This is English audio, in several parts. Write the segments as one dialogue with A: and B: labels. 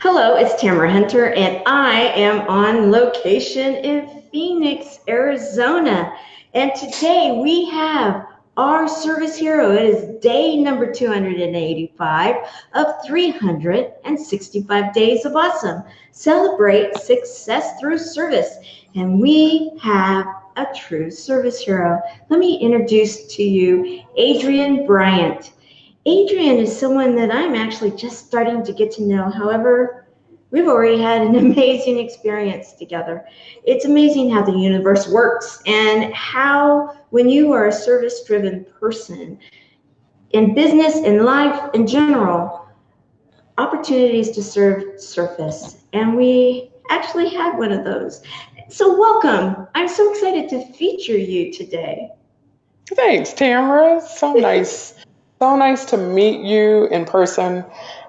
A: Hello, it's Tamara Hunter, and I am on location in Phoenix, Arizona. And today we have our service hero. It is day number 285 of 365 days of awesome. Celebrate success through service. And we have a true service hero. Let me introduce to you Adrienne Bryant. Adrienne is someone that I'm actually just starting to get to know. However, we've already had an amazing experience together. It's amazing how the universe works and how, when you are a service driven person in business, in life, in general, opportunities to serve surface. And we actually had one of those. So, welcome. I'm so excited to feature you today.
B: Thanks, Tamara. So nice. So nice to meet you in person.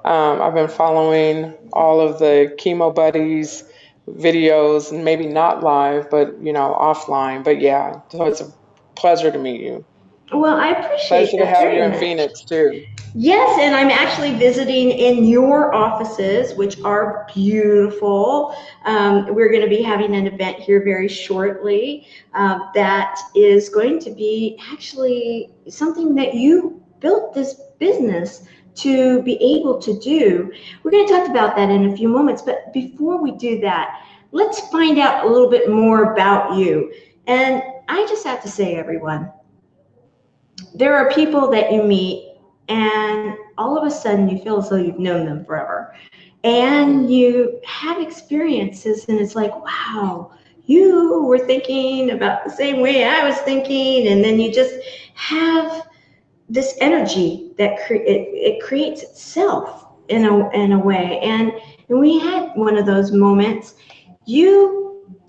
B: I've been following all of the Chemo Buddies videos, and maybe not live, but offline. But yeah, so it's a pleasure to meet you.
A: Well, I appreciate
B: Pleasure to
A: that
B: have
A: very
B: you in
A: much.
B: Phoenix too.
A: Yes, and I'm actually visiting in your offices, which are beautiful. We're going to be having an event here very shortly that is going to be actually something that you built this business to be able to do. We're going to talk about that in a few moments, but before we do that, let's find out a little bit more about you. And I just have to say, everyone, there are people that you meet and all of a sudden you feel as though you've known them forever and you have experiences and it's like, wow, you were thinking about the same way I was thinking, and then you just have this energy that it creates itself in a way. And we had one of those moments. Where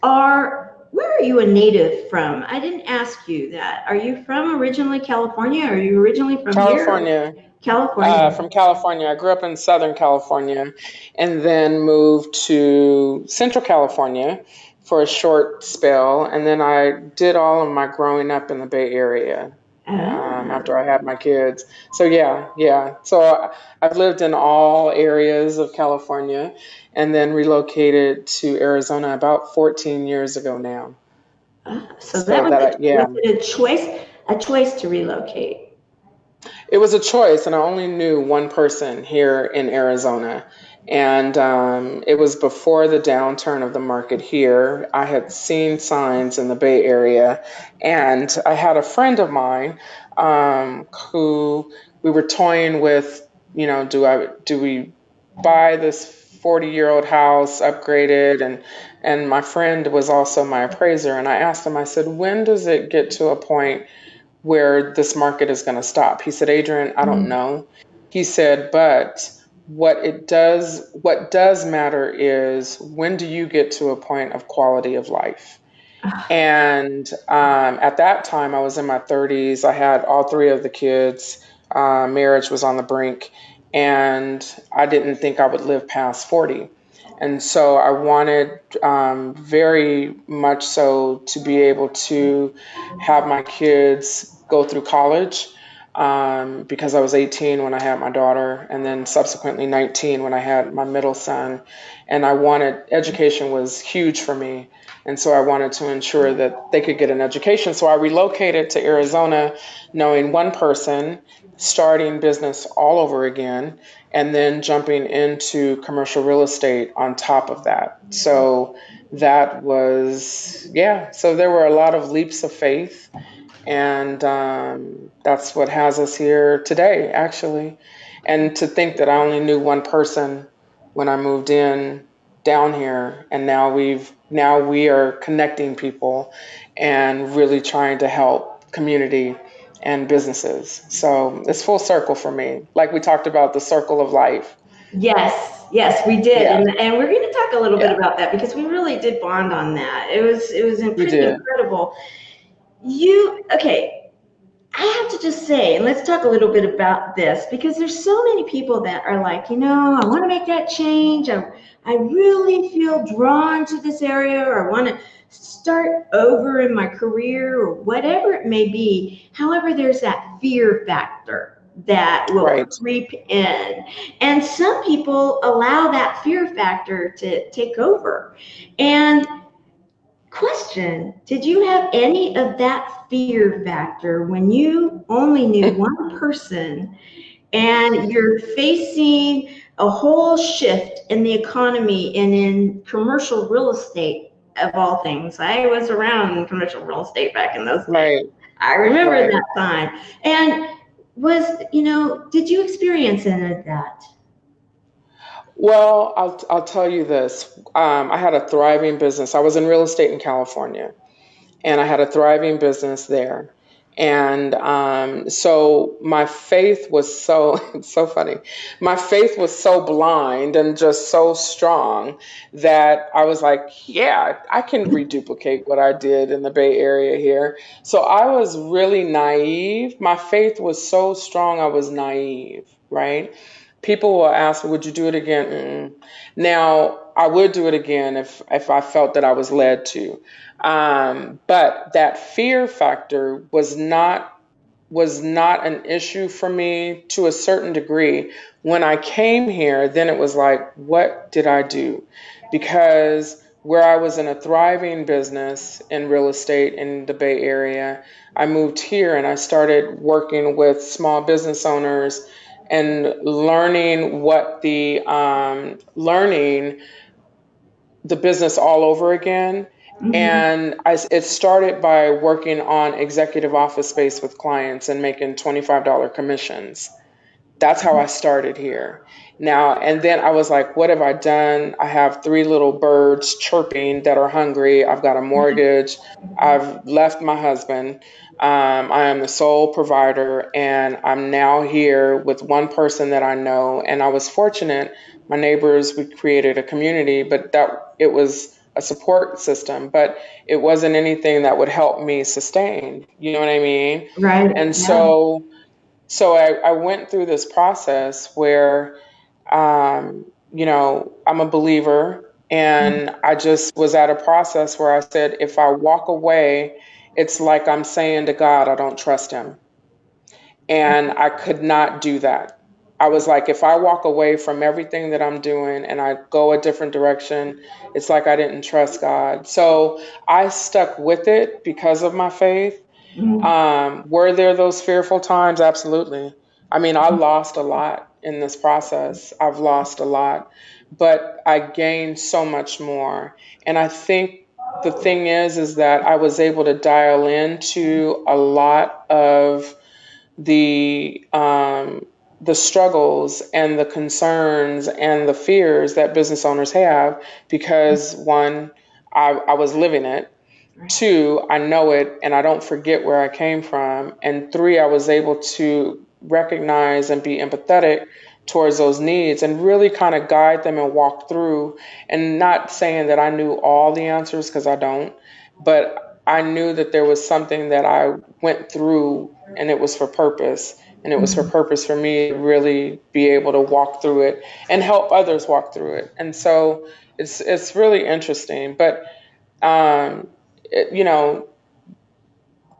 A: are you a native from? I didn't ask you that. Are you from originally California? Are you originally from here?
B: California.
A: California.
B: From California. I grew up in Southern California and then moved to Central California for a short spell. And then I did all of my growing up in the Bay Area
A: Ah.
B: after I had my kids. So, yeah, yeah. So I've lived in all areas of California and then relocated to Arizona about 14 years ago now.
A: So that
B: So
A: was
B: that,
A: was
B: yeah.
A: it a choice to relocate?
B: It was a choice, and I only knew one person here in Arizona. And it was before the downturn of the market here. I had seen signs in the Bay Area, and I had a friend of mine who we were toying with. Do we buy this 40-year-old house, upgrade it, and my friend was also my appraiser. And I asked him, I said, when does it get to a point where this market is going to stop? He said, Adrian, I don't know. He said, but what does matter is, when do you get to a point of quality of life? And at that time, I was in my 30s. I had all three of the kids. Marriage was on the brink, and I didn't think I would live past 40. And so I wanted, very much so, to be able to have my kids go through college, because I was 18 when I had my daughter, and then subsequently 19 when I had my middle son. And education was huge for me. And so I wanted to ensure that they could get an education. So I relocated to Arizona knowing one person, starting business all over again, and then jumping into commercial real estate on top of that. So that was, yeah. So there were a lot of leaps of faith. And that's what has us here today, actually. And to think that I only knew one person when I moved in down here, and now we are connecting people and really trying to help community and businesses. So it's full circle for me. Like we talked about, the circle of life.
A: Yes, yes, we did,
B: Yeah,
A: and we're going to talk a little bit
B: yeah,
A: about that because we really did bond on that. It was
B: we
A: pretty
B: did.
A: incredible. Okay, I have to just say, and let's talk a little bit about this because there's so many people that are like, I want to make that change. I really feel drawn to this area, or I want to start over in my career, or whatever it may be. However, there's that fear factor. that will
B: Right.
A: creep in. And some people allow that fear factor to take over. And question, did you have any of that fear factor when you only knew one person and you're facing a whole shift in the economy and in commercial real estate of all things? I was around commercial real estate back in those days.
B: Right.
A: I remember
B: Right.
A: that time. And did you experience any of that?
B: Well, I'll tell you this. I had a thriving business. I was in real estate in California, and I had a thriving business there. And so my faith was so, it's so funny. My faith was so blind and just so strong that I was like, yeah, I can reduplicate what I did in the Bay Area here. So I was really naive. My faith was so strong, I was naive, right? People will ask me, would you do it again? Mm-mm. Now, I would do it again if I felt that I was led to. But that fear factor was not an issue for me to a certain degree. When I came here, then it was like, what did I do? Because where I was in a thriving business in real estate in the Bay Area, I moved here and I started working with small business owners and learning the business all over again.
A: Mhm.
B: And it started by working on executive office space with clients and making $25 commissions. That's how I started here. Now, and then I was like, what have I done? I have three little birds chirping that are hungry. I've got a mortgage. I've left my husband. I am the sole provider, and I'm now here with one person that I know. And I was fortunate. My neighbors, we created a community, but that it was a support system, but it wasn't anything that would help me sustain. You know what I mean?
A: Right.
B: And
A: Yeah.
B: so I went through this process where, I'm a believer, and I just was at a process where I said, if I walk away, it's like I'm saying to God, I don't trust him. And I could not do that. I was like, if I walk away from everything that I'm doing and I go a different direction, it's like I didn't trust God. So I stuck with it because of my faith.
A: Mhm.
B: Were there those fearful times? Absolutely. I mean, I lost a lot in this process. I've lost a lot, but I gained so much more. And I think the thing is that I was able to dial into a lot of the struggles and the concerns and the fears that business owners have because one, I was living it.
A: Right.
B: Two, I know it and I don't forget where I came from. And three, I was able to recognize and be empathetic towards those needs and really kind of guide them and walk through. And not saying that I knew all the answers because I don't, but I knew that there was something that I went through and it was for purpose. And it was for
A: Mhm.
B: purpose for me to really be able to walk through it and help others walk through it. And so it's really interesting. But um, it, you know,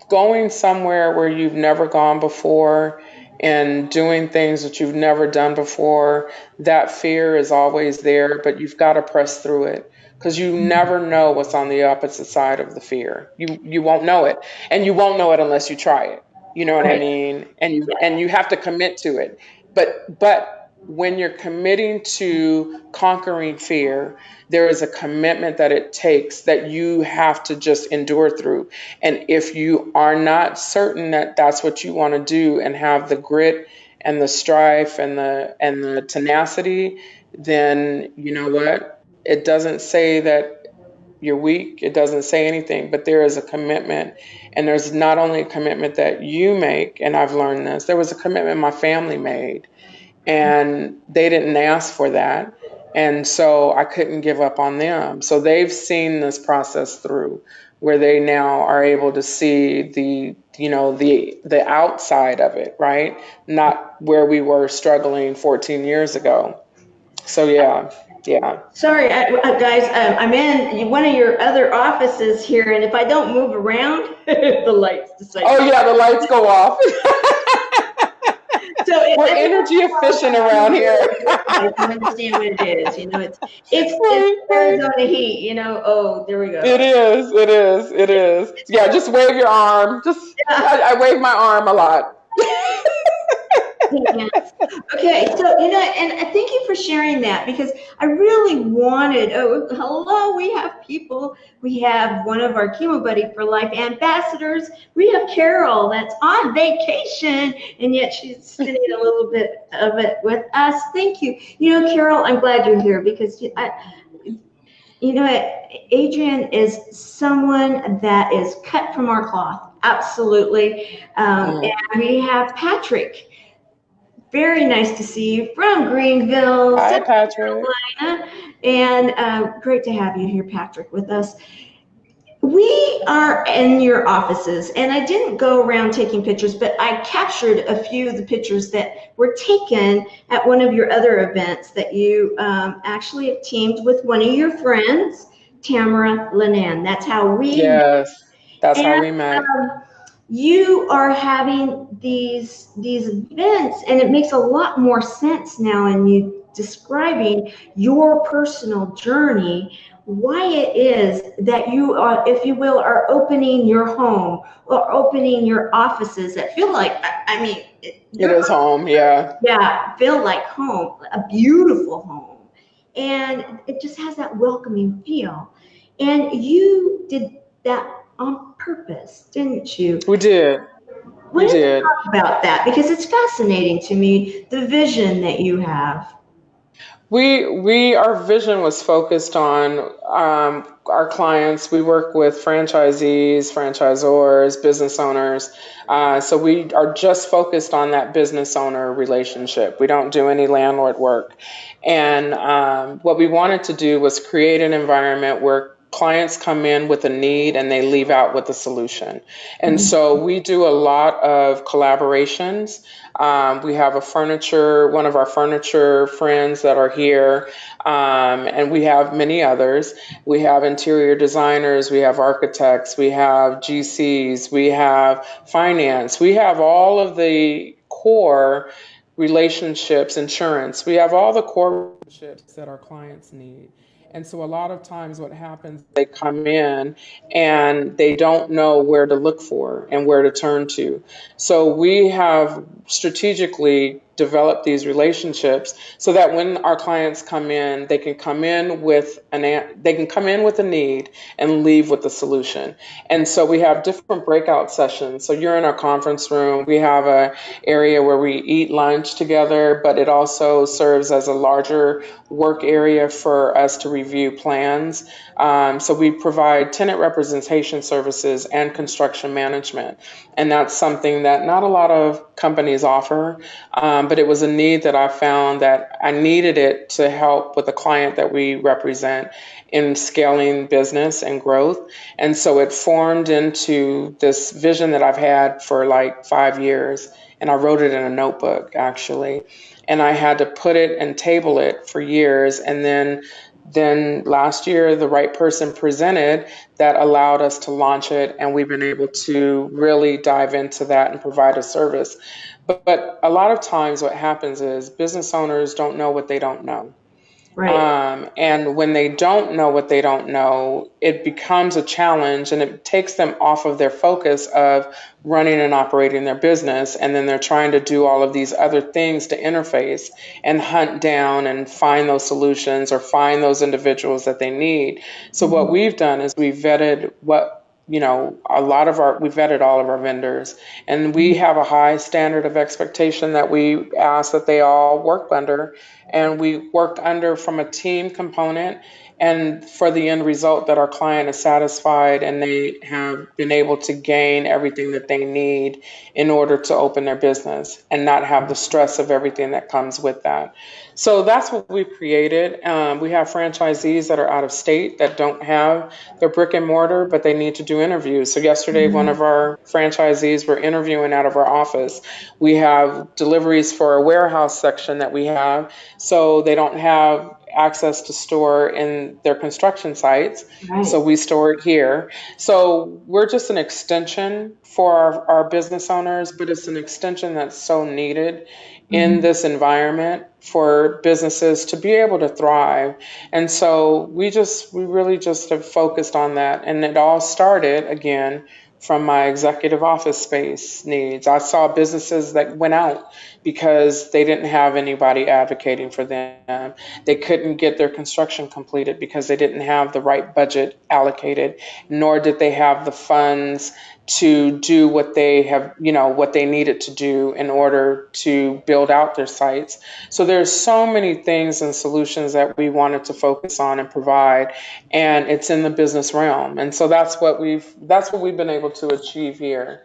B: going somewhere where you've never gone before and doing things that you've never done before, that fear is always there, but you've got to press through it because you never know what's on the opposite side of the fear. You won't know it, and you won't know it unless you try it. You know what I
A: Right.
B: mean? And you have to commit to it. But when you're committing to conquering fear, there is a commitment that it takes that you have to just endure through. And if you are not certain that that's what you want to do and have the grit and the strife and the tenacity, then you know what? It doesn't say that you're weak. It doesn't say anything, but there is a commitment. And there's not only a commitment that you make, and I've learned this, there was a commitment my family made and they didn't ask for that. And so I couldn't give up on them. So they've seen this process through where they now are able to see the outside of it, right? Not where we were struggling 14 years ago. So yeah, yeah.
A: Sorry, guys, I'm in one of your other offices here, and if I don't move around, the lights decide.
B: Oh yeah, the lights go off.
A: So
B: We're energy efficient around here.
A: I can understand what it is. It's
B: Right, right.
A: Arizona heat. Oh, there we
B: It
A: go.
B: is, it is, it is. Yeah, just wave your arm. Just I wave my arm a lot.
A: Yeah. Okay, so and thank you for sharing that because I really wanted. Oh, hello, we have people. We have one of our Chemo Buddy for Life ambassadors. We have Carol that's on vacation, and yet she's spending a little bit of it with us. Thank you. Carol, I'm glad you're here because Adrienne is someone that is cut from our cloth. Absolutely.
B: Mm.
A: And we have Patrick. Very nice to see you from Greenville,
B: Hi,
A: South
B: Patrick.
A: Carolina. And great to have you here, Patrick, with us. We are in your offices, and I didn't go around taking pictures, but I captured a few of the pictures that were taken at one of your other events that you actually have teamed with one of your friends, Tamara Linan. That's how we met.
B: Yes, that's how
A: And
B: we met.
A: you are having these events, and it makes a lot more sense now in you describing your personal journey, why it is that you are, if you will, are opening your home or opening your offices that feel like, I mean,
B: It
A: your,
B: is home, yeah.
A: yeah, feel like home, a beautiful home, and it just has that welcoming feel. And you did that on purpose, didn't you?
B: We did.
A: What
B: We
A: did you
B: did.
A: talk about that? Because it's fascinating to me, the vision that you have.
B: Our vision was focused on our clients. We work with franchisees, franchisors, business owners. So we are just focused on that business owner relationship. We don't do any landlord work. And what we wanted to do was create an environment where clients come in with a need and they leave out with a solution. And so we do a lot of collaborations. We have one of our furniture friends that are here, and we have many others. We have interior designers, we have architects, we have GCs, we have finance, we have all of the core relationships, insurance. We have all the core relationships that our clients need. And so a lot of times what happens, they come in and they don't know where to look for and where to turn to. So we have strategically developed these relationships so that when our clients come in, they can come in with a need and leave with a solution. And so we have different breakout sessions. So you're in our conference room. We have a area where we eat lunch together, but it also serves as a larger work area for us to review plans. So we provide tenant representation services and construction management. And that's something that not a lot of companies offer, but it was a need that I found that I needed it to help with the client that we represent in scaling business and growth. And so it formed into this vision that I've had for like 5 years. And I wrote it in a notebook, actually. And I had to put it and table it for years. And then last year, the right person presented that allowed us to launch it. And we've been able to really dive into that and provide a service. But a lot of times, what happens is business owners don't know what they don't know.
A: Right.
B: And when they don't know what they don't know, it becomes a challenge and it takes them off of their focus of running and operating their business. And then they're trying to do all of these other things to interface and hunt down and find those solutions or find those individuals that they need. So what we've done is we vetted we vetted all of our vendors, and we have a high standard of expectation that we ask that they all work under, and we worked under from a team component and for the end result that our client is satisfied and they have been able to gain everything that they need in order to open their business and not have the stress of everything that comes with that. So that's what we've created. We have franchisees that are out of state that don't have their brick and mortar, but they need to do interviews. So yesterday, one of our franchisees were interviewing out of our office. We have deliveries for a warehouse section that we have, so they don't have access to store in their construction sites.
A: Right.
B: So we store it here. So we're just an extension for our business owners, but it's an extension that's so needed in
A: Mhm.
B: this environment for businesses to be able to thrive. And so we really just have focused on that. And it all started again from my executive office space needs. I saw businesses that went out because they didn't have anybody advocating for them. They couldn't get their construction completed because they didn't have the right budget allocated, nor did they have the funds to do what they have, what they needed to do in order to build out their sites. So there's so many things and solutions that we wanted to focus on and provide, and it's in the business realm. And so that's what we've been able to achieve here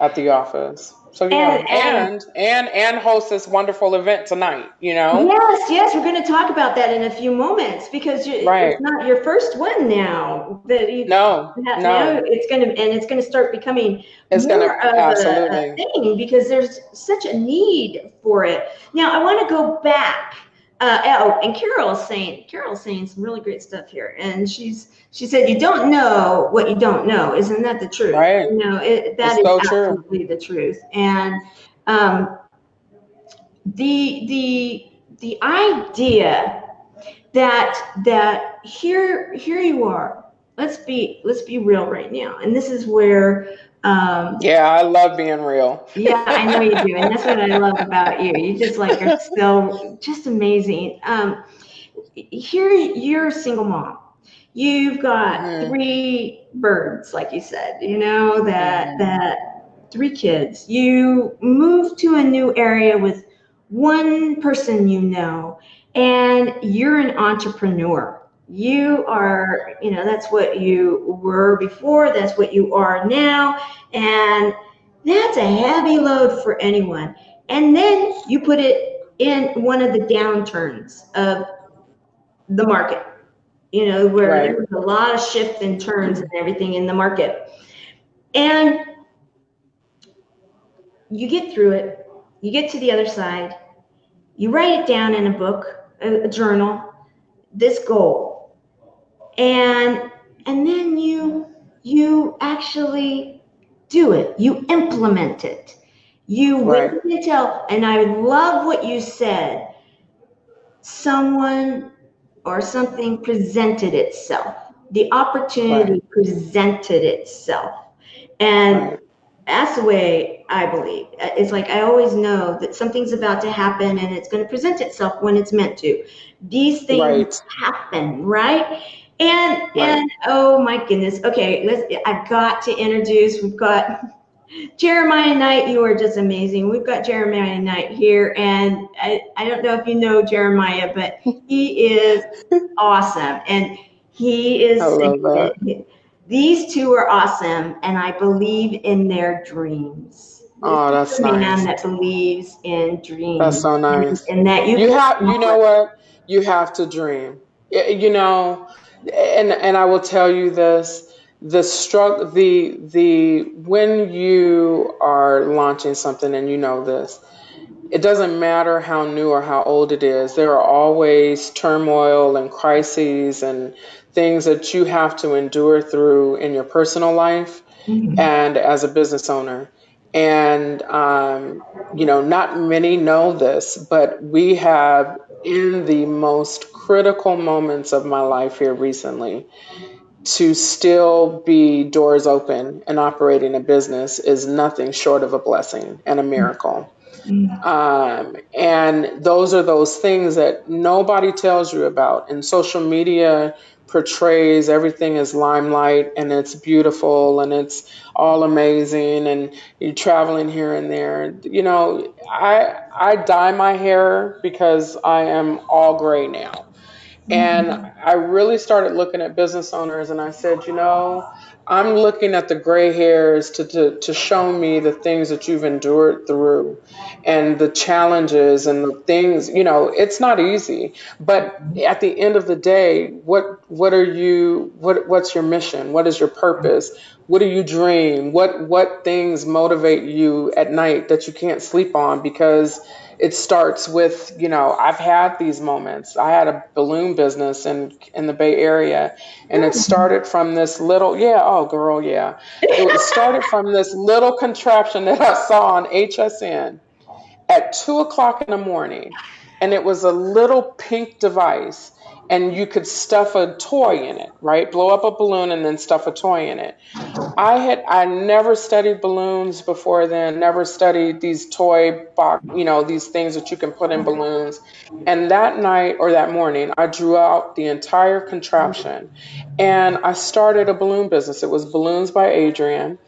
B: at the office. So yeah,
A: And
B: and host this wonderful event tonight.
A: yes, yes, we're going to talk about that in a few moments because it's
B: Right.
A: not your first one now that you've
B: No,
A: now
B: no.
A: it's going to start becoming
B: It's gonna
A: more of a
B: absolutely.
A: thing because there's such a need for it. Now, I want to go back. Oh, and Carol's saying some really great stuff here, and she said, "You don't know what you don't know." Isn't that the truth?
B: Right.
A: That
B: It's
A: is
B: so true.
A: absolutely the truth. And um, the idea that here you are. Let's be real right now, and this is where
B: Yeah, I love being real.
A: yeah, I know you do, and that's what I love about you. You just like are so just amazing. Here you're a single mom. You've got
B: Hmm.
A: three birds, like you said. You know that
B: Hmm.
A: that three kids. You move to a new area with one person you know, and you're an entrepreneur. You are, that's what you were before, that's what you are now, and that's a heavy load for anyone. And then you put it in one of the downturns of the market, where
B: Right.
A: there's a lot of shift and turns and everything in the market. And you get through it, you get to the other side, you write it down in a book, a journal, this goal, and then you actually do it, you implement it, you wait
B: Right.
A: until, and I love what you said, someone or something presented itself, the
B: Right.
A: opportunity presented itself, and
B: Right.
A: that's the way I believe. It's like I always know that something's about to happen and it's going to present itself when it's meant to. These things
B: Right.
A: happen, right? And
B: Right.
A: oh my goodness. Okay, I've got to introduce. We've got Jeremiah Knight. You are just amazing. We've got Jeremiah Knight here, and I don't know if you know Jeremiah, but he is awesome, and he
B: I
A: is
B: love that.
A: these two are awesome, and I believe in their dreams. This
B: Oh,
A: is
B: that's
A: a man
B: nice.
A: that believes in
B: That's
A: dreams,
B: so
A: and,
B: nice.
A: and that you
B: You
A: can
B: have, you know what? You have to dream. And I will tell you this, the struggle, the when you are launching something and you know this, it doesn't matter how new or how old it is, there are always turmoil and crises and things that you have to endure through in your personal life
A: Mhm.
B: and as a business owner. And, not many know this, but we have, in the most critical moments of my life here recently, to still be doors open and operating a business is nothing short of a blessing and a miracle.
A: Mhm.
B: And those are those things that nobody tells you about. And social media portrays everything as limelight and it's beautiful and it's all amazing and you're traveling here and there. I dye my hair because I am all gray now. And
A: Mhm.
B: I really started looking at business owners and I said, I'm looking at the gray hairs to show me the things that you've endured through and the challenges and the things, it's not easy. But at the end of the day, what's your mission? What is your purpose? What do you dream? What things motivate you at night that you can't sleep on? Because it starts with, I've had these moments. I had a balloon business in the Bay Area, and it started from this little, yeah, oh girl, yeah. It was started from this little contraption that I saw on HSN. at 2 o'clock in the morning, and it was a little pink device, and you could stuff a toy in it, right? Blow up a balloon and then stuff a toy in it. I never studied balloons before then, never studied these toy box, these things that you can put in balloons. And that night or that morning, I drew out the entire contraption and I started a balloon business. It was Balloons by Adrienne.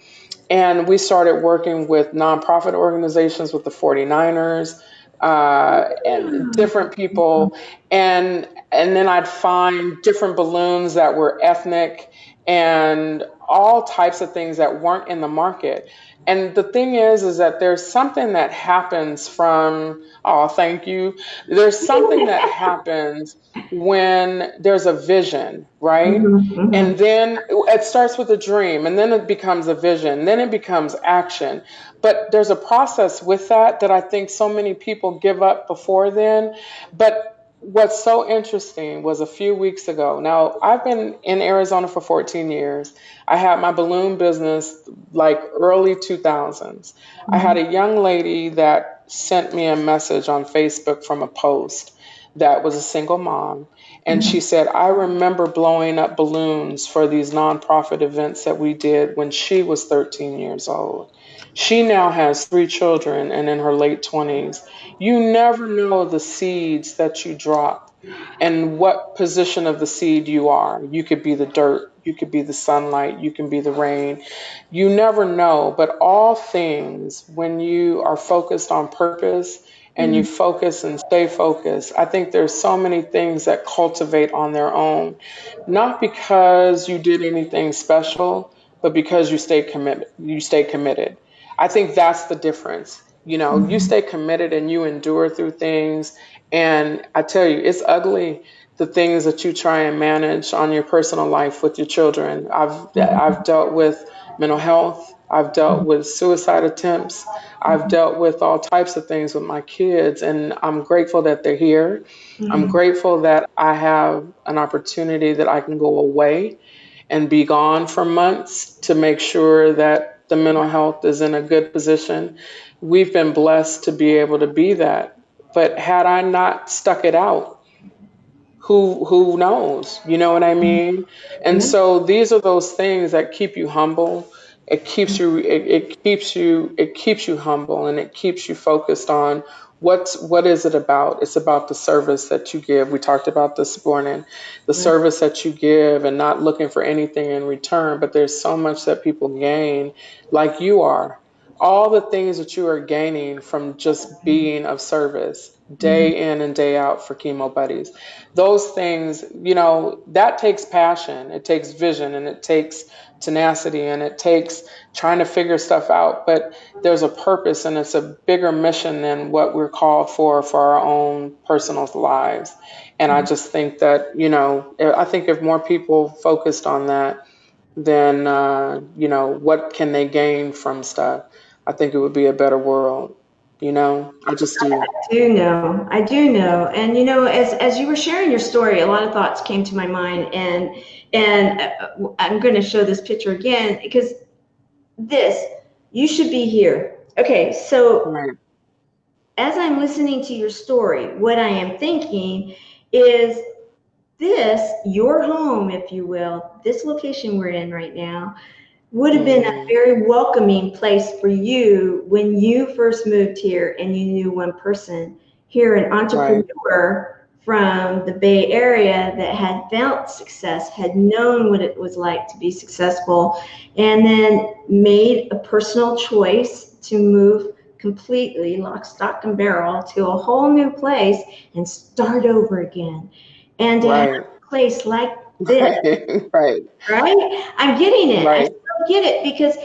B: And we started working with nonprofit organizations, with the 49ers, and different people. And then I'd find different balloons that were ethnic and all types of things that weren't in the market. And the thing is that there's something that happens from, oh, thank you. There's something that happens when there's a vision, right? And then it starts with a dream, and then it becomes a vision, then it becomes action. But there's a process with that I think so many people give up before then. But what's so interesting was a few weeks ago. Now, I've been in Arizona for 14 years. I had my balloon business like early 2000s. I had a young lady that sent me a message on Facebook from a post that was a single mom. And she said, I remember blowing up balloons for these nonprofit events that we did when she was 13 years old. She now has 3 children and in her late 20s. You never know the seeds that you drop and what position of the seed you are. You could be the dirt, you could be the sunlight, you can be the rain. You never know. But all things, when you are focused on purpose and you focus and stay focused, I think there's so many things that cultivate on their own, not because you did anything special, but because you stay committed. You stay committed. I think that's the difference. You stay committed and you endure through things. And I tell you, it's ugly, the things that you try and manage on your personal life with your children. I've dealt with mental health. I've dealt with suicide attempts. I've dealt with all types of things with my kids, and I'm grateful that they're here. I'm grateful that I have an opportunity that I can go away and be gone for months to make sure that the mental health is in a good position. We've been blessed to be able to be that. But had I not stuck it out, who knows? You know what I mean? And so these are those things that keep you humble. It keeps you humble, and it keeps you focused on what is it about? It's about the service that you give. We talked about this morning, the service that you give and not looking for anything in return, but there's so much that people gain, like you are. All the things that you are gaining from just being of service day in and day out for Chemo Buddies. Those things, that takes passion, it takes vision, and it takes tenacity, and it takes trying to figure stuff out. But there's a purpose, and it's a bigger mission than what we're called for our own personal lives. And I just think that, I think if more people focused on that, then, what can they gain from stuff? I think it would be a better world. I just do.
A: I do know. And as you were sharing your story, a lot of thoughts came to my mind, and I'm going to show this picture again because this, you should be here. Okay, so
B: Right.
A: as I'm listening to your story, what I am thinking is this, your home, if you will, this location we're in right now, would have been a very welcoming place for you when you first moved here and you knew one person here, an
B: Right.
A: entrepreneur from the Bay Area that had felt success, had known what it was like to be successful, and then made a personal choice to move completely lock, stock, and barrel to a whole new place and start over again. And to have
B: Right.
A: a place like this,
B: Right.
A: right? I'm getting it. I
B: Right.
A: still get it because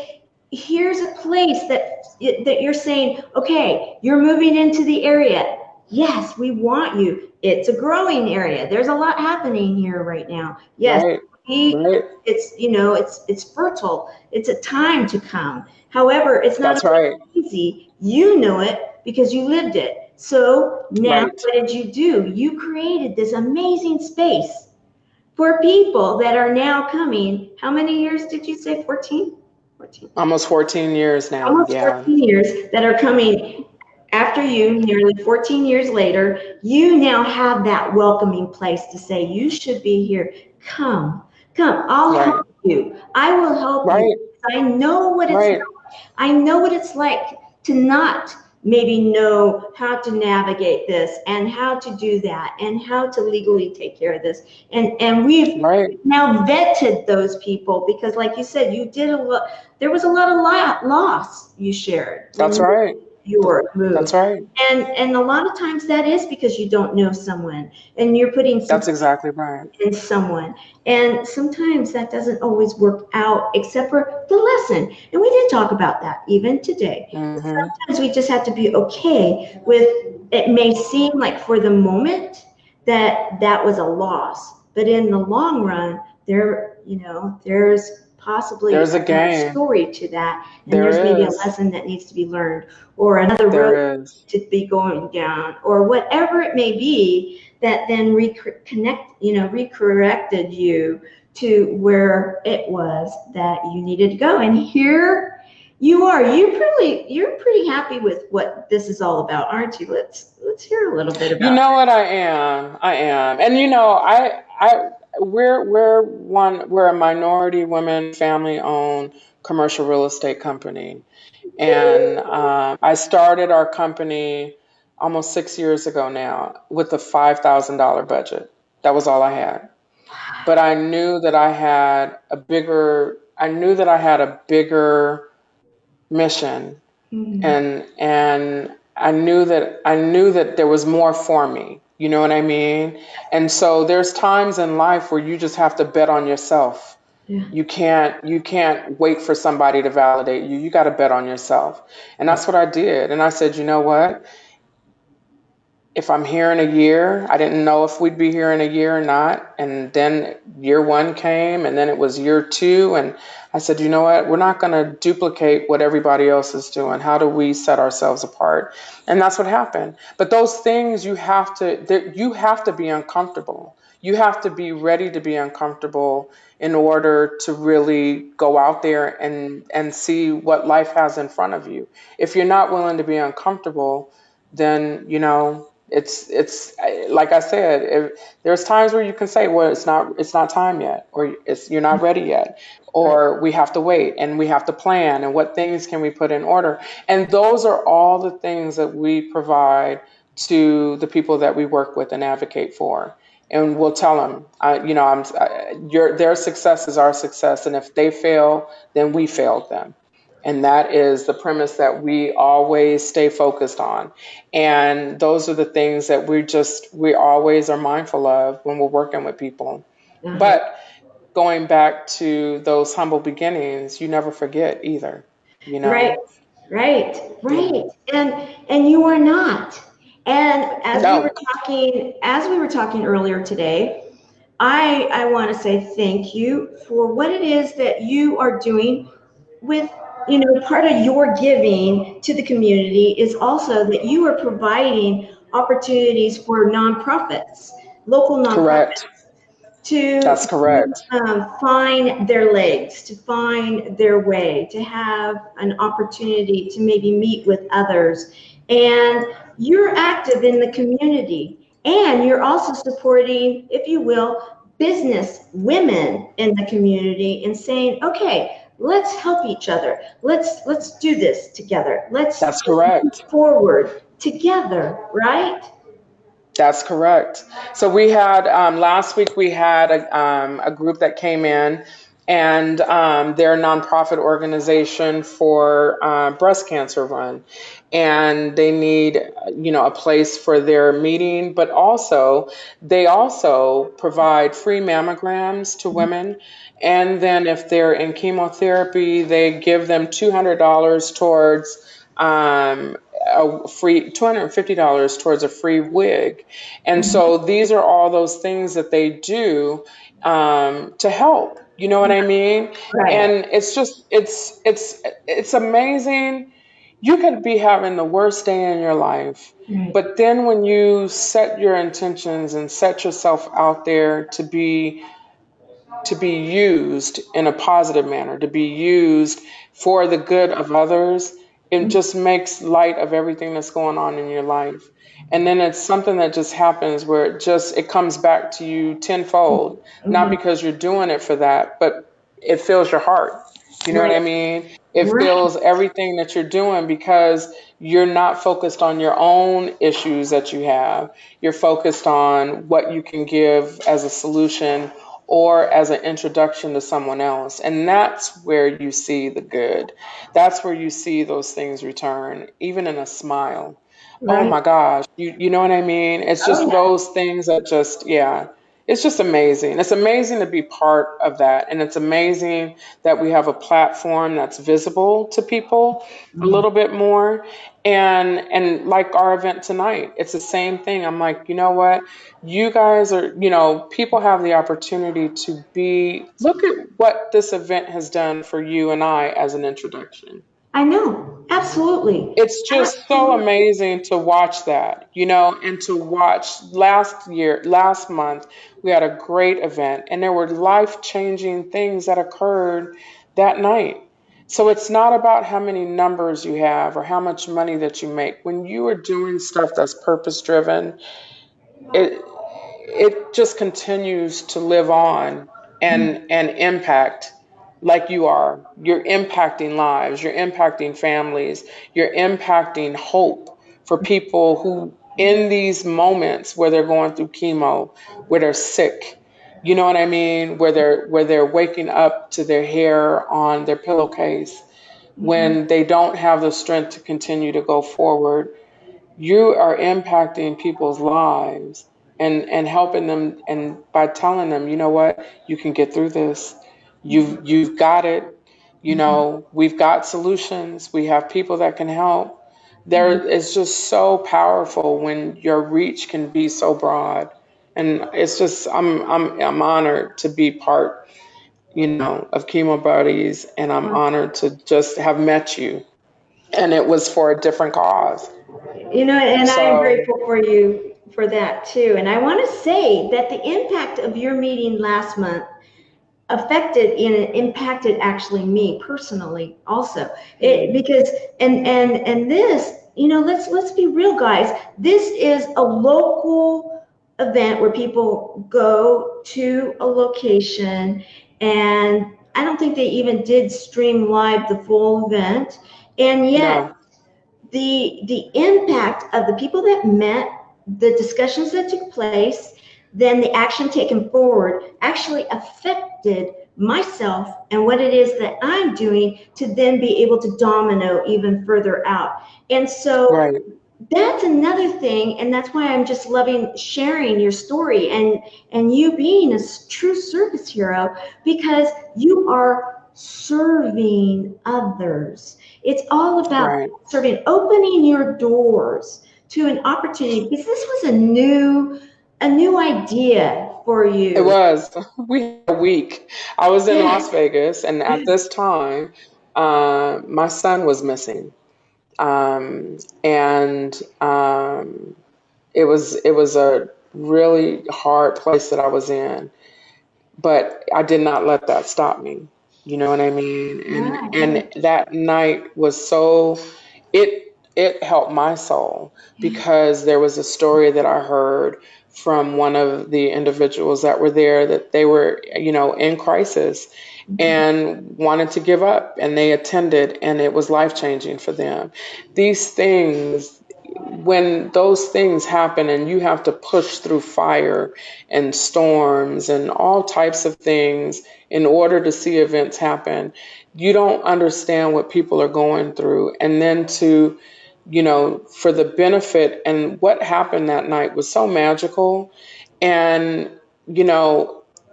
A: here's a place that you're saying, okay, you're moving into the area. Yes, we want you. It's a growing area. There's a lot happening here right now. Yes,
B: Right. Right.
A: it's fertile. It's a time to come. However, it's not
B: That's right.
A: easy. You know it because you lived it. So now
B: Right.
A: what did you do? You created this amazing space for people that are now coming. How many years did you say? 14? 14.
B: Almost 14 years now.
A: Almost
B: Yeah.
A: 14 years that are coming. after you, nearly 14 years later, you now have that welcoming place to say, you should be here. Come, come, I'll
B: Right.
A: help you. I will help you.
B: Right.
A: I know what it's
B: Right.
A: like. I know what it's like to not maybe know how to navigate this and how to do that and how to legally take care of this. And we've
B: Right.
A: now vetted those people because, like you said, you did a lot. There was a lot of loss you shared when
B: That's
A: you
B: right.
A: your move.
B: That's right.
A: And a lot of times that is because you don't know someone and you're putting some
B: That's exactly right.
A: in someone. And sometimes that doesn't always work out except for the lesson. And we did talk about that even today.
B: Hmm.
A: Sometimes we just have to be okay with it may seem like for the moment that that was a loss, but in the long run, there's possibly
B: There's a
A: a
B: gain.
A: story to that, and there's maybe
B: There
A: a
B: is.
A: lesson that needs to be learned, or another road
B: There is.
A: to be going down, or whatever it may be that then recorrected you to where it was that you needed to go. And here you are. You're pretty happy with what this is all about, aren't you? Let's hear a little bit
B: You
A: about
B: know what? I am. I am. And you know, we're a minority women family owned commercial real estate company. And I started our company almost 6 years ago now with a $5,000 budget. That was all I had. But I knew that I had a bigger mission,
A: that.
B: and I knew that there was more for me. You know what I mean? And so there's times in life where you just have to bet on yourself.
A: Yeah.
B: You can't wait for somebody to validate you. You got to bet on yourself. And
A: Yeah.
B: that's what I did. And I said, you know what? If I'm here in a year, I didn't know if we'd be here in a year or not. And then year one came, and then it was year two. And I said, you know what? We're not going to duplicate what everybody else is doing. How do we set ourselves apart? And that's what happened. But those things you have to be uncomfortable. You have to be ready to be uncomfortable in order to really go out there and see what life has in front of you. If you're not willing to be uncomfortable, then it's like I said, there's times where you can say, well, it's not time yet, or you're not ready yet,
A: Right.
B: or we have to wait and we have to plan, and what things can we put in order. And those are all the things that we provide to the people that we work with and advocate for. And we'll tell them, their success is our success, and if they fail, then we failed them. And that is the premise that we always stay focused on. And those are the things that we always are mindful of when we're working with people.
A: Uh-huh.
B: But going back to those humble beginnings, you never forget either, you
A: Right.
B: know?
A: Right.
B: Yeah.
A: Right. And you are not. And
B: No,
A: as we were talking earlier today, I want to say thank you for what it is that you are doing with, part of your giving to the community is also that you are providing opportunities for nonprofits, local nonprofits,
B: correct.
A: to
B: That's correct.
A: find their legs, to find their way, to have an opportunity to maybe meet with others. And you're active in the community, and you're also supporting, if you will, business women in the community and saying, okay, let's help each other. Let's do this together. Let's
B: That's
A: move
B: correct.
A: forward together, right?
B: That's correct. So we had last week we had a group that came in, and they're a nonprofit organization for breast cancer run, and they need a place for their meeting, but also they also provide free mammograms to women, and then if they're in chemotherapy, they give them $200 towards a free $250 towards a free wig. And so these are all those things that they do to help. You know what I mean?
A: Right.
B: And it's just it's amazing. You could be having the worst day in your life,
A: Right.
B: but then when you set your intentions and set yourself out there to be used in a positive manner, to be used for the good of others, It just makes light of everything that's going on in your life. And then it's something that just happens where it comes back to you tenfold, not
A: Mhm.
B: because you're doing it for that, but it fills your heart. You know what I
A: Right.
B: mean? It
A: Right.
B: fills everything that you're doing because you're not focused on your own issues that you have. You're focused on what you can give as a solution or as an introduction to someone else. And that's where you see the good. That's where you see those things return, even in a smile. Oh
A: Right.
B: my gosh. You know what I mean? It's
A: Oh
B: just
A: yeah.
B: those things that just, yeah, it's just amazing. It's amazing to be part of that. And it's amazing that we have a platform that's visible to people a
A: Mhm.
B: little bit more. And like our event tonight, it's the same thing. I'm like, you know what? You guys are, people have the opportunity to look at what this event has done for you and I as an introduction.
A: I know. Absolutely.
B: It's just so
A: Absolutely.
B: amazing to watch that, and to watch last month, we had a great event and there were life-changing things that occurred that night. So it's not about how many numbers you have or how much money that you make. When you are doing stuff that's purpose driven, it it just continues to live on and impact like you are. You're impacting lives, you're impacting families, you're impacting hope for people who in these moments where they're going through chemo, where they're sick, you know what I mean, where they're waking up to their hair on their pillowcase,
A: Mhm.
B: when they don't have the strength to continue to go forward. You are impacting people's lives and helping them, and by telling them, you know what, you can get through this. You've got it. We've got solutions. We have people that can help. There, it's just so powerful when your reach can be so broad. And it's just I'm honored to be part, of Chemo Buddies, and I'm honored to just have met you. And it was for a different cause.
A: And I am
B: So
A: grateful for you for that too. And I want to say that the impact of your meeting last month impacted actually me personally also. Because and this, let's be real, guys. This is a local event where people go to a location, and I don't think they even did stream live the full event. And yet
B: no,
A: the impact of the people that met, the discussions that took place, then the action taken forward actually affected myself and what it is that I'm doing to then be able to domino even further out. And so
B: right,
A: that's another thing, and that's why I'm just loving sharing your story and you being a true service hero, because you are serving others. It's all about
B: right.
A: serving, opening your doors to an opportunity, because this was a new idea for
B: It
A: you.
B: was. We had a week. I was in Las Vegas, and at this time, my son was missing, and it was a really hard place that I was in. But I did not let that stop me. You know what I mean? And
A: Right,
B: and
A: right.
B: that night was so it helped my soul because there was a story that I heard from one of the individuals that were there, that they were, in crisis and wanted to give up, and they attended, and it was life-changing for them. These things, when those things happen and you have to push through fire and storms and all types of things in order to see events happen, you don't understand what people are going through. And then for the benefit, and what happened that night was so magical. And,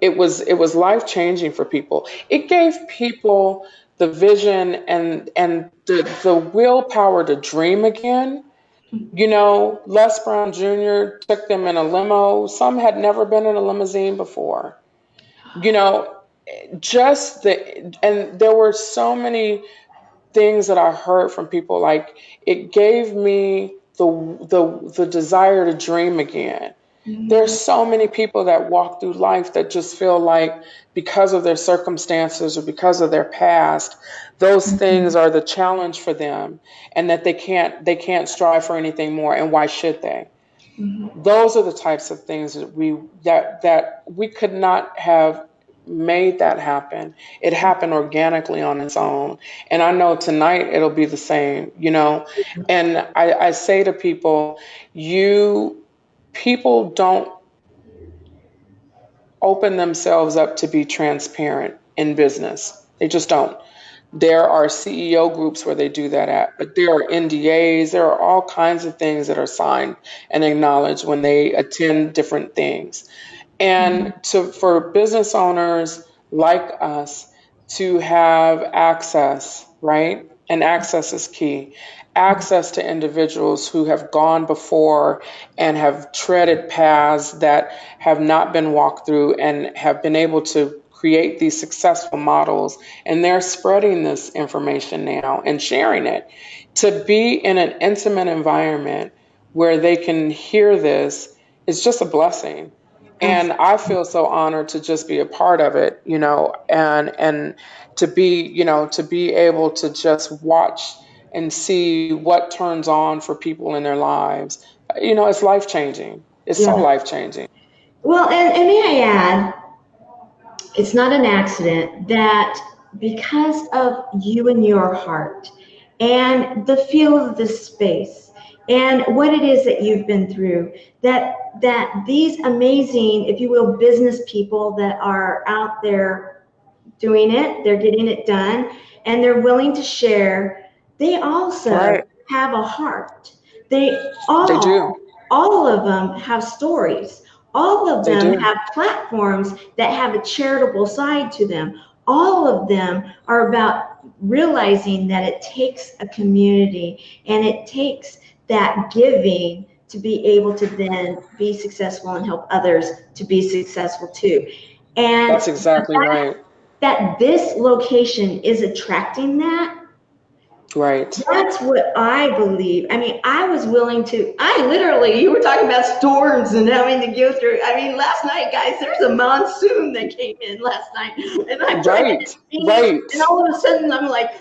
B: it was life changing for people. It gave people the vision and the willpower to dream again. Les Brown Jr. took them in a limo. Some had never been in a limousine before. You know, and there were so many things that I heard from people. Like, it gave me the desire to dream again. There's
A: Mhm.
B: so many people that walk through life that just feel like because of their circumstances or because of their past, those things
A: Mhm.
B: are the challenge for them and that they can't strive for anything more, and why should they?
A: Mhm.
B: Those are the types of things that we could not have made that happen. It happened organically on its own. And I know tonight it'll be the same. And I say to people, you people don't open themselves up to be transparent in business. They just don't. There are CEO groups where they do that at, but there are NDAs, there are all kinds of things that are signed and acknowledged when they attend different things. And for business owners like us to have access, right? And access is key. Access to individuals who have gone before and have treaded paths that have not been walked through and have been able to create these successful models. And they're spreading this information now and sharing it. To be in an intimate environment where they can hear this is just a blessing. And I
A: Absolutely.
B: feel so honored to just be a part of it, and to be able to just watch and see what turns on for people in their lives. It's life changing. It's so
A: Yeah.
B: life changing.
A: Well, and may I add, it's not an accident that because of you and your heart and the feel of this space and what it is that you've been through, that these amazing, if you will, business people that are out there doing it, they're getting it done, and they're willing to share, they also
B: Right.
A: have a heart. They
B: They do.
A: all of them have stories. All of
B: They
A: them
B: do.
A: have platforms that have a charitable side to them. All of them are about realizing that it takes a community and it takes that giving to be able to then be successful and help others to be successful too. And
B: That's exactly right.
A: that this location is attracting that,
B: Right.
A: that's what I believe. I mean, I was willing to, I literally, you were talking about storms and having to go through. I mean, last night, guys, there's a monsoon that came in last night, and I'm driving
B: Right.
A: to Phoenix,
B: Right.
A: and all of a sudden I'm like,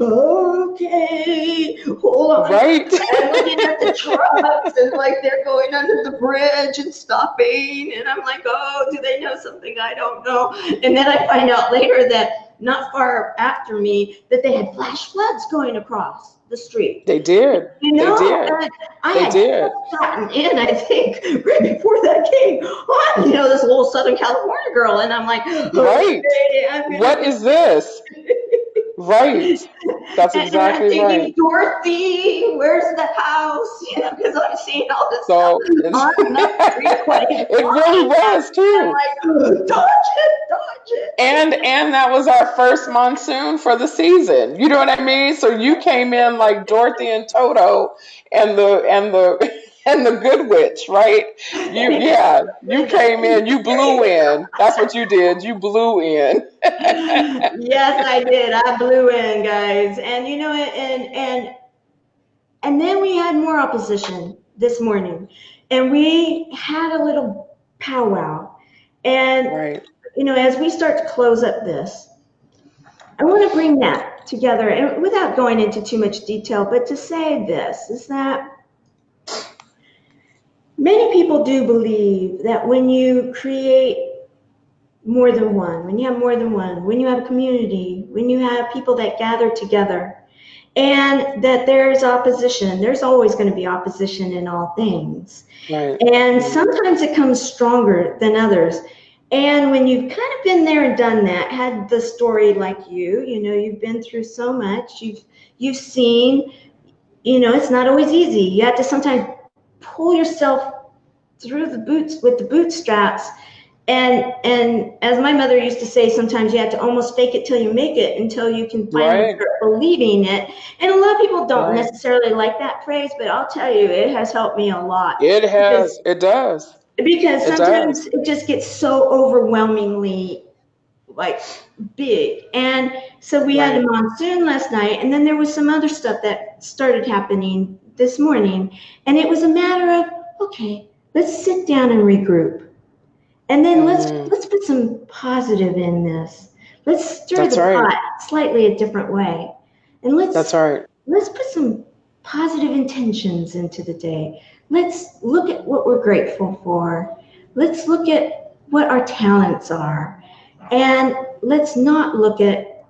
A: okay, hold on.
B: Right.
A: And I'm looking at the trucks, and like they're going under the bridge and stopping, and I'm like, oh, do they know something I don't know? And then I find out later that not far after me that they had flash floods going across the street.
B: They did.
A: You
B: They
A: know,
B: did.
A: and I
B: They
A: had just
B: did.
A: gotten in, I think, right before that came on, this little Southern California girl, and I'm like,
B: Right.
A: okay, I'm gonna
B: What
A: be.
B: is this? Right. That's
A: And I'm
B: exactly
A: thinking,
B: right.
A: Dorothy, where's the house? Because I'm seeing all this stuff
B: So
A: on that freeway
B: it really
A: flying at
B: was
A: me, and
B: too.
A: I'm like, dodge it, dodge it.
B: And that was our first monsoon for the season. You know what I mean? So you came in like Dorothy and Toto and the and the good witch, right? You
A: Linda,
B: came in, you
A: there
B: blew
A: you
B: in. That's what you did. You blew in.
A: go. Yes, I did. I blew in, guys, and and then we had more opposition this morning, and we had a little powwow, and
B: Right.
A: as we start to close up this, I want to bring that together, and without going into too much detail, but to say this is that many people do believe that when you create more than one, when you have more than one, when you have a community, when you have people that gather together, and that there's opposition, there's always going to be opposition in all things.
B: Right.
A: And
B: Mm.
A: sometimes it comes stronger than others. And when you've kind of been there and done that, had the story like you've been through so much, you've seen, it's not always easy. You have to sometimes pull yourself through the boots with the bootstraps. And as my mother used to say, sometimes you have to almost fake it till you make it until you can finally
B: Right.
A: start believing it. And a lot of people don't
B: Right.
A: necessarily like that phrase, but I'll tell you, it has helped me a lot
B: It
A: because
B: has. It does. It
A: sometimes
B: does.
A: it just gets so overwhelmingly like big. And so we had a
B: Right.
A: monsoon last night, and then there was some other stuff that started happening this morning, and it was a matter of, okay, Let's sit down and regroup. And then
B: Hmm.
A: let's put some positive in this. Let's stir
B: That's
A: the
B: right.
A: pot slightly a different way. And
B: That's right.
A: let's put some positive intentions into the day. Let's look at what we're grateful for. Let's look at what our talents are. And let's not look at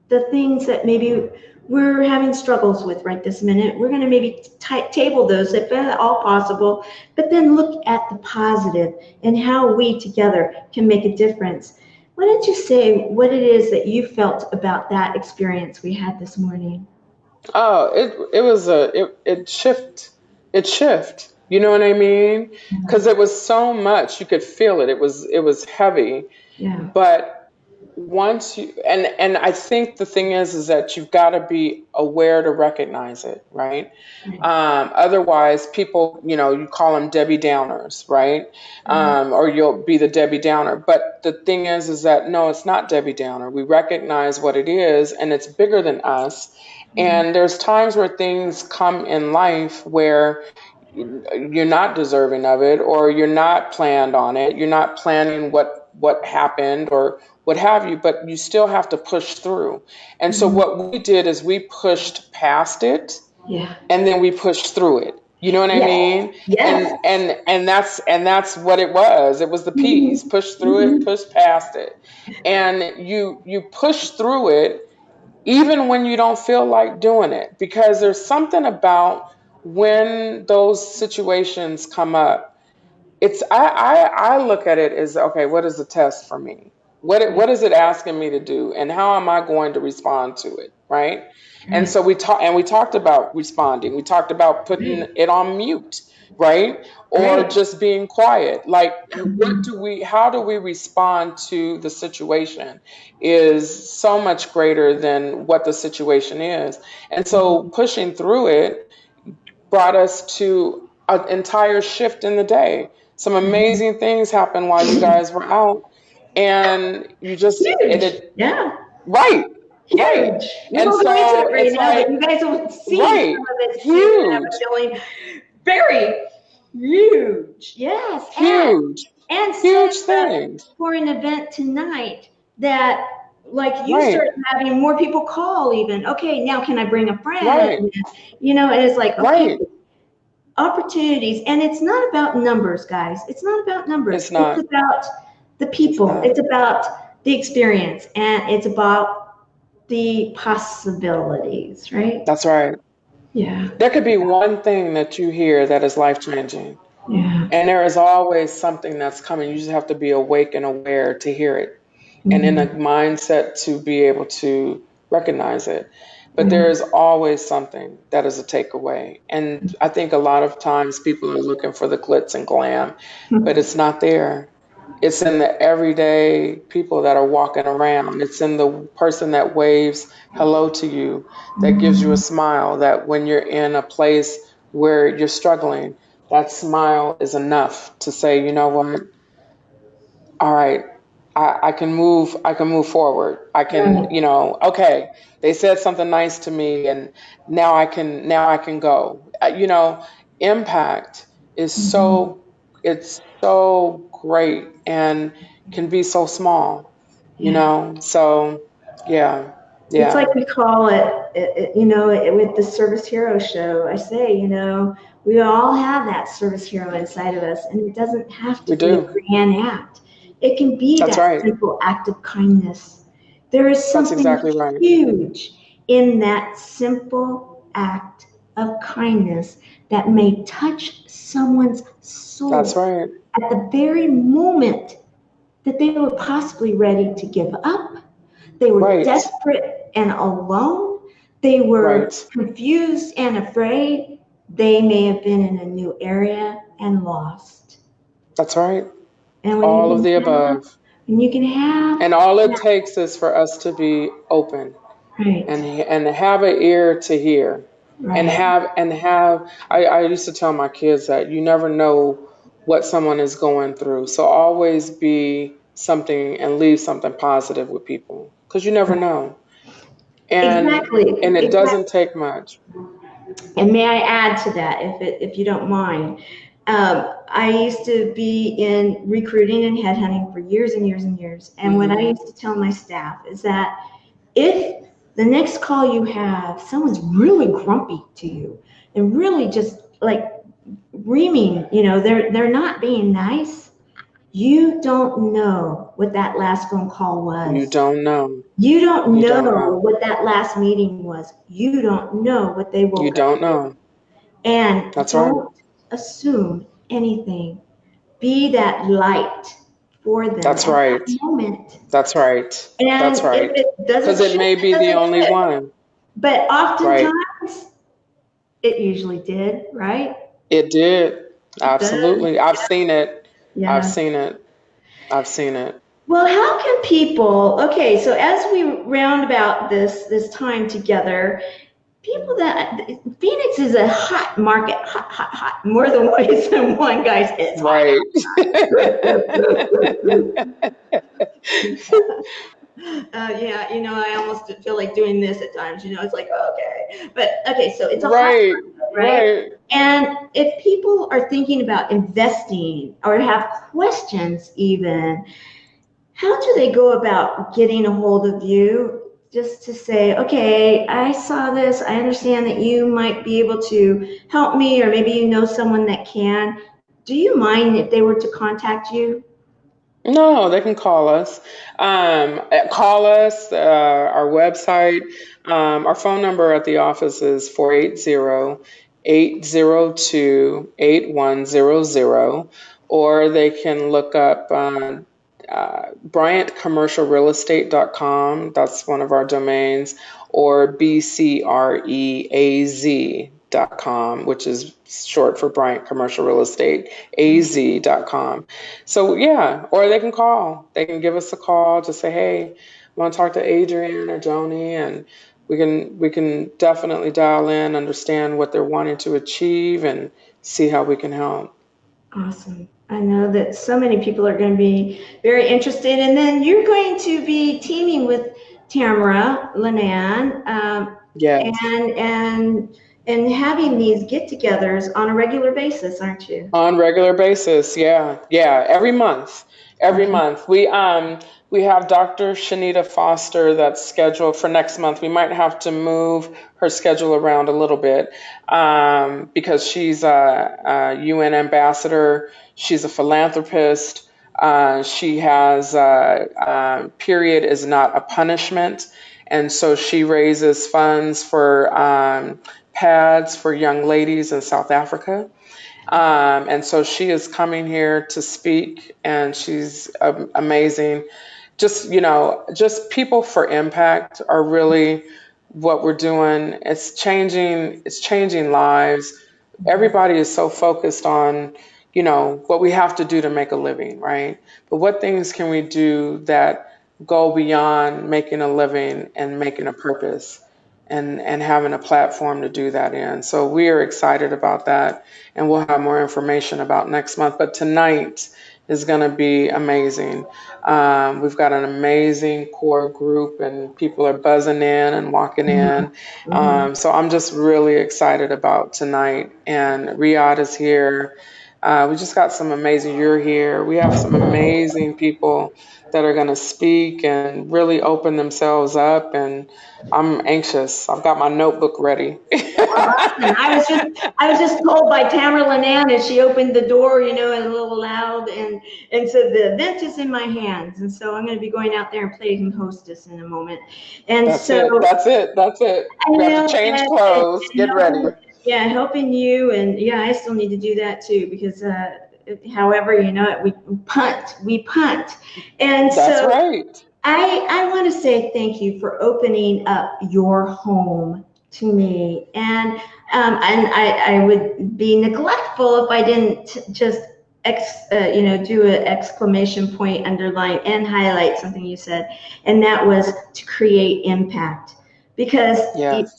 A: the things that maybe we're having struggles with right this minute. We're going to maybe table those if at all possible, but then look at the positive and how we together can make a difference. Why don't you say what it is that you felt about that experience we had this morning?
B: Oh, it was it shift. You know what I mean? Because it was so much, you could feel it. It was heavy,
A: Yeah.
B: but once you and I think the thing is that you've got to be aware to recognize it, right? Otherwise, people, you call them Debbie Downers, right? Or you'll be the Debbie Downer. But the thing is that no, it's not Debbie Downer. We recognize what it is, and it's bigger than us. And there's times where things come in life where you're not deserving of it, or you're not planned on it. You're not planning what happened or what have you, but you still have to push through. And so
A: Mhm.
B: what we did is we pushed past it,
A: Yeah.
B: and then we pushed through it. You know what I
A: Yes.
B: mean?
A: Yes.
B: And that's what it was. It was the P's.
A: Mhm.
B: Push through it,
A: Mhm.
B: push past it. And you push through it even when you don't feel like doing it, because there's something about when those situations come up. I look at it as, okay, what is the test for me?
A: Yeah.
B: What is it asking me to do, and how am I going to respond to it, right? And
A: Right.
B: so we talked about responding. We talked about putting
A: Right.
B: it on mute, right? Or
A: Right.
B: just being quiet. Like,
A: Mhm.
B: how do we respond to the situation is so much greater than what the situation is. And so pushing through it brought us to an entire shift in the day. Some amazing things happened while you guys were out, and you just
A: Huge. Yeah.
B: right, right.
A: Huge. We
B: And
A: won't go into
B: so
A: it right
B: it's
A: now,
B: like,
A: but you guys will see some
B: right,
A: of it soon. I have a
B: huge,
A: feeling very huge. Yes,
B: huge,
A: and
B: huge
A: setting up
B: things.
A: for an event tonight that, like you start
B: Right,
A: having more people call. Even okay, now can I bring a friend?
B: right,
A: And it's like okay,
B: right.
A: opportunities, and it's not about numbers, guys. It's not about numbers.
B: It's
A: It's
B: not.
A: about the
B: It's
A: people.
B: not.
A: It's about the experience, and it's about the possibilities, right?
B: That's right.
A: Yeah,
B: There could be one thing that you hear that is life changing.
A: yeah.
B: And there is always something that's coming. You just have to be awake and aware to hear it, and in a
A: Mhm.
B: mindset to be able to recognize it. But there
A: Yeah.
B: is always something that is a takeaway. And I think a lot of times people are looking for the glitz and glam, but it's not there. It's in the everyday people that are walking around. It's in the person that waves hello to you, that gives you a
A: Mhm.
B: smile, that when you're in a place where you're struggling, that smile is enough to say, you know what? All right, I can move forward. I can,
A: Right.
B: okay, they said something nice to me, and now I can go. Impact is
A: Mhm.
B: it's so great and can be so small,
A: Yeah.
B: so yeah,
A: It's
B: yeah,
A: like we call it, with the service hero show. I say, we all have that service hero inside of us, and it doesn't have to
B: we
A: be a
B: do.
A: grand act. It can be
B: That's
A: that
B: right.
A: simple act of kindness. There is
B: That's
A: something
B: exactly right.
A: huge in that simple act of kindness that may touch someone's
B: That's
A: soul
B: right.
A: at the very moment that they were possibly ready to give up. They were
B: Right.
A: desperate and alone. They
B: Right.
A: were confused and afraid. They may have been in a new area and lost.
B: That's right.
A: And
B: All of the above.
A: when you can have
B: And all it
A: that,
B: takes is for us to be open,
A: right,
B: and have an ear to hear, and
A: right,
B: have. I used to tell my kids that you never know what someone is going through. So always be something and leave something positive with people, because you never
A: right.
B: know. And
A: Exactly,
B: and it
A: exactly.
B: doesn't take much.
A: And may I add to that, if you don't mind, I used to be in recruiting and headhunting for years and years and years. And what I used to tell my staff is that if the next call you have, someone's really grumpy to you and really just like reaming, they're not being nice, you don't know what that last phone call was.
B: You don't know.
A: You don't
B: You
A: know
B: don't know.
A: what that last meeting was. You don't know what they woke
B: You
A: up
B: don't know.
A: and
B: That's right.
A: don't assume anything. Be that light for them
B: That's
A: at
B: right.
A: that moment.
B: That's right.
A: And
B: That's right.
A: if it doesn't
B: Because it
A: click,
B: may
A: it
B: be the
A: doesn't
B: only
A: click.
B: one.
A: But
B: Right.
A: oftentimes, it usually did, right?
B: It did.
A: It does.
B: Absolutely. I've seen it. I've
A: Yeah.
B: seen it. I've seen it.
A: Well, how can people, okay, so as we round about this time together, people that Phoenix is a hot market, hot, more than ways than one, guys. It's hot.
B: Right.
A: Yeah, I almost feel like doing this at times. It's like okay, but okay, so it's a hot
B: Right.
A: market, right?
B: Right.
A: And if people are thinking about investing or have questions, even, how do they go about getting a hold of you? Just to say, okay, I saw this. I understand that you might be able to help me, or maybe you know someone that can. Do you mind if they were to contact you?
B: No, they can call us. Call us, our website. Our phone number at the office is 480-802-8100, or they can look up bryantcommercialrealestate.com. That's one of our domains, or bcreaz.com, which is short for Bryant Commercial Real Estate, az.com. So yeah, or they can call. They can give us a call to say, "Hey, I want to talk to Adrienne or Joni," and we can definitely dial in, understand what they're wanting to achieve, and see how we can help.
A: Awesome. I know that so many people are going to be very interested. And then you're going to be teaming with Tamara Lanan,
B: Yes.
A: and having these get-togethers on a regular basis, aren't you?
B: On regular basis, yeah, yeah. Every
A: Okay.
B: month. We have Dr. Shanita Foster that's scheduled for next month. We might have to move her schedule around a little bit because she's a UN ambassador. She's a philanthropist. She has period is not a punishment, and so she raises funds for pads for young ladies in South Africa. And so she is coming here to speak, and she's amazing. Just people for impact are really what we're doing. It's changing lives. Everybody is so focused on, what we have to do to make a living, right? But what things can we do that go beyond making a living and making a purpose and having a platform to do that in? So we are excited about that, and we'll have more information about next month. But tonight is going to be amazing. We've got an amazing core group, and people are buzzing in and walking in. So I'm just really excited about tonight. And Riyadh is here. We just got some amazing, you're here. We have some amazing people that are going to speak and really open themselves up. And I'm anxious. I've got my notebook ready.
A: Awesome. I was just told by Tamara Lanan as she opened the door, a little loud, and said the event is in my hands, and so I'm going to be going out there and playing hostess in a moment, and
B: That's it.
A: so
B: That's it. That's it.
A: I
B: We have to
A: know,
B: change clothes.
A: and
B: Get ready.
A: helping you, and yeah, I still need to do that too because, however, we punt, and
B: That's
A: so
B: right.
A: I want to say thank you for opening up your home to me, and I would be neglectful if I didn't just do an exclamation point, underline, and highlight something you said, and that was to create impact. Because
B: Yes.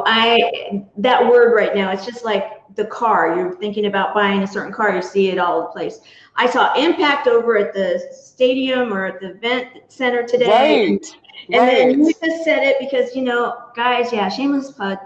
A: I that word right now, it's just like the car. You're thinking about buying a certain car, you see it all over the place. I saw impact over at the stadium or at the event center today,
B: Right.
A: and then
B: Right.
A: you just said it because, guys, yeah, shameless plug.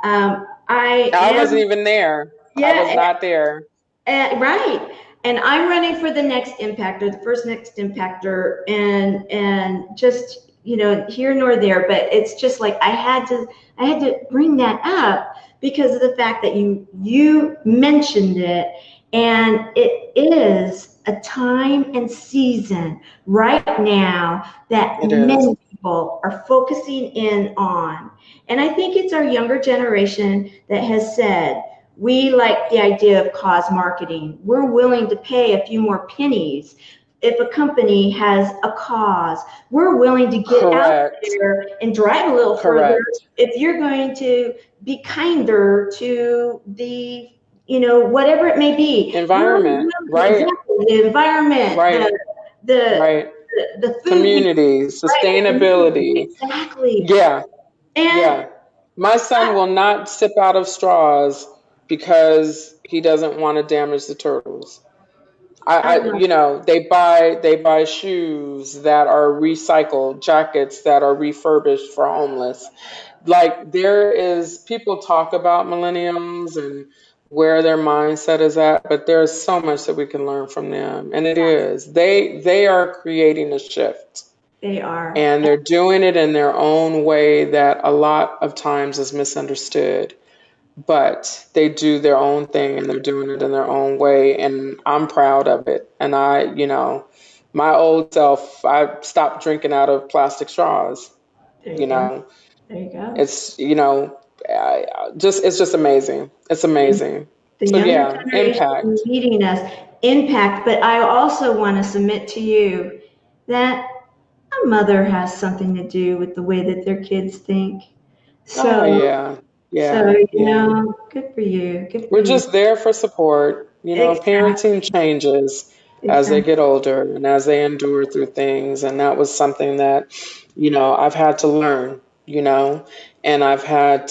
A: I
B: I wasn't
A: am,
B: even there. I was
A: yeah,
B: not there.
A: Right. And I'm running for the next impactor, the first next impactor, and just, here nor there, but it's just like I had to bring that up because of the fact that you mentioned it, and it is a time and season right now that
B: It is.
A: many people are focusing in on. And I think it's our younger generation that has said, we like the idea of cause marketing. We're willing to pay a few more pennies if a company has a cause. We're willing to get out
B: Correct.
A: there and drive a little further
B: Correct.
A: if you're going to be kinder to whatever it may be. We're
B: Environment.
A: willing,
B: Right.
A: exactly, the environment,
B: Right.
A: the
B: Right.
A: the food we
B: Community,
A: right, the community,
B: sustainability.
A: exactly.
B: Yeah.
A: And
B: Yeah. My son will not sip out of straws because he doesn't want to damage the turtles.
A: I love
B: They buy shoes that are recycled, jackets that are refurbished for homeless. Like there is people talk about millennials and where their mindset is at, but there's so much that we can learn from them. And it is. They are creating a shift.
A: they are.
B: And they're doing it in their own way that a lot of times is misunderstood, but they do their own thing and they're doing it in their own way, and I'm proud of it. And my old self, I stopped drinking out of plastic straws.
A: There you
B: you
A: go.
B: know
A: There you go.
B: it's just it's just amazing. It's amazing.
A: The
B: So
A: younger
B: yeah,
A: generation
B: impact.
A: leading us impact, but I also want to submit to you that a mother has something to do with the way that their kids think.
B: Oh
A: So,
B: yeah.
A: so,
B: Yeah. Yeah.
A: good for you. Good for
B: We're
A: you.
B: just there for support. Parenting
A: Exactly.
B: changes as they
A: Exactly.
B: get older and as they endure through things. And that was something that, I've had to learn, and I've had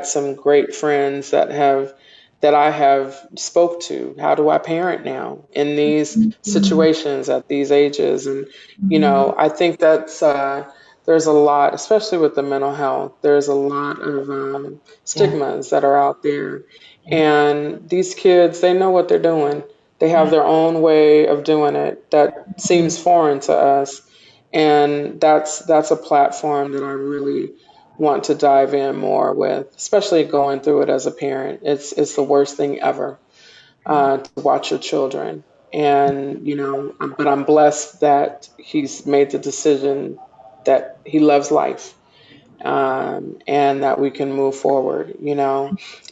B: some great friends that I have spoke to. How do I parent now in these
A: Mhm.
B: situations at these ages? And,
A: Mhm.
B: I think there's a lot, especially with the mental health, there's a lot of
A: Yeah.
B: stigmas that are out there.
A: Yeah.
B: And these kids, they know what they're doing. They have
A: Yeah.
B: their own way of doing it that
A: Mhm.
B: seems foreign to us. And that's a platform that I really want to dive in more with, especially going through it as a parent. It's the worst thing ever to watch your children. And, but I'm blessed that he's made the decision that he loves life, and that we can move forward,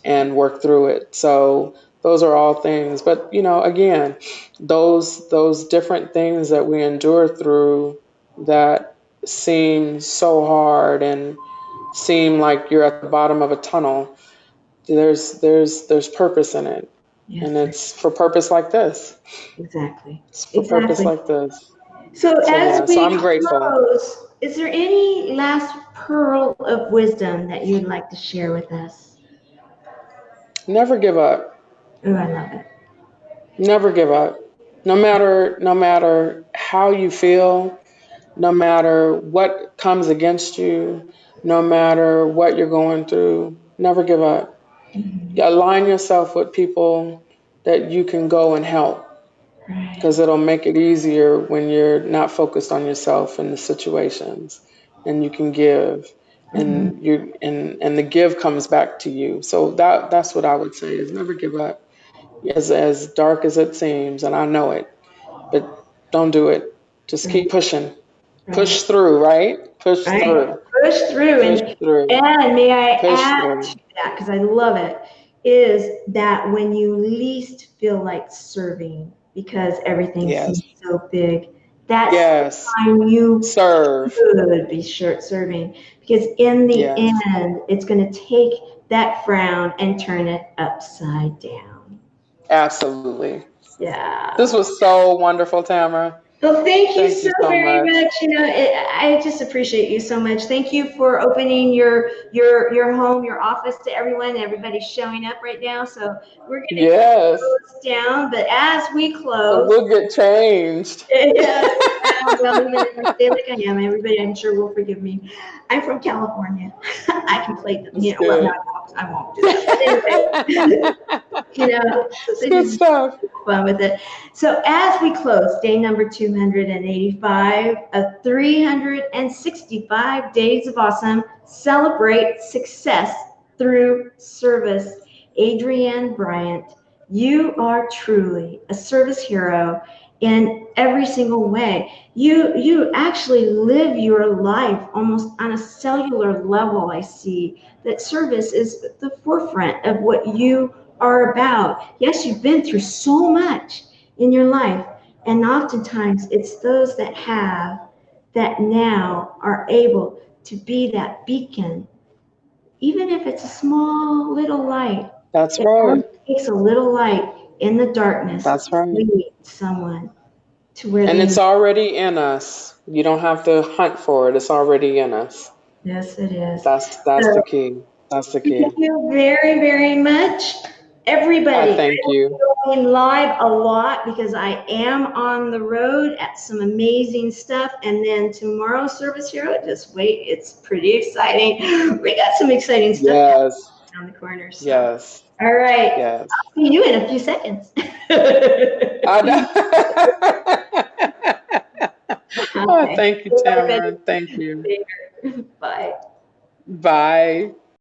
B: and work through it. So those are all things. But, again, those different things that we endure through that seem so hard and seem like you're at the bottom of a tunnel, there's purpose in it. And
A: Yes,
B: it's for purpose like this.
A: exactly.
B: It's for purpose
A: Exactly.
B: like this.
A: So
B: So
A: as
B: yeah, so
A: we
B: I'm grateful.
A: close, is there any last pearl of wisdom that you'd like to share with us?
B: Never give up.
A: Oh, I love it.
B: Never give up. No matter how you feel, no matter what comes against you, no matter what you're going through, never give up.
A: Mhm.
B: Align yourself with people that you can go and help,
A: Right.
B: because it'll make it easier when you're not focused on yourself and the situations, and you can give,
A: Mhm.
B: and the give comes back to you. So that's what I would say is never give up, as dark as it seems, and I know it, but don't do it. Just
A: Right.
B: keep pushing.
A: Right.
B: Push through, right? Push
A: Right.
B: through.
A: Push through.
B: Push
A: And
B: through.
A: and may I
B: Push
A: add to
B: through.
A: that, because I love it, is that when you least feel like serving because everything
B: Yes.
A: seems so big, that's the
B: Yes.
A: time you
B: Serve.
A: should be serving. Because in the
B: Yes.
A: end, it's going to take that frown and turn it upside down.
B: Absolutely. This
A: Yeah.
B: was so wonderful, Tamara.
A: Well, thank you
B: Thank
A: so
B: you so
A: very
B: much.
A: much. I just appreciate you so much. Thank you for opening your home, your office to everyone. Everybody's showing up right now, so we're going to
B: Yes.
A: close down. But as we
B: So
A: close,
B: we'll get changed.
A: yeah, Well, even if I stay like I am, everybody I'm sure will forgive me. I'm from California. I can play,
B: It's
A: well, no,
B: good.
A: I won't do that. But anyway, so
B: It's
A: they
B: good
A: just
B: stuff.
A: fun with it. So as we close day number 285 of 365 days of awesome, celebrate success through service. Adrienne Bryant, you are truly a service hero in every single way. You actually live your life almost on a cellular level. I see that service is the forefront of what you are about. Yes, you've been through so much in your life, and oftentimes it's those that have that now are able to be that beacon, even if it's a small little light.
B: That's
A: It
B: right.
A: only takes a little light in the darkness
B: That's
A: to
B: right.
A: lead someone to where
B: And
A: they
B: it's
A: need.
B: already in us. You don't have to hunt for it. It's already in us.
A: Yes, it is.
B: That's the
A: So
B: key. That's the
A: thank
B: key.
A: you very, very much,
B: I
A: everybody.
B: thank
A: I will be
B: you.
A: going live a lot because I am on the road at some amazing stuff. And then tomorrow, Service Hero, just wait, it's pretty exciting. We got some exciting stuff
B: Yes.
A: around the corner. So,
B: Yes.
A: all right,
B: Yes.
A: I'll see you in a few seconds.
B: I know. Oh,
A: Okay.
B: thank you, Tamara. Thank you.
A: Bye.
B: Bye.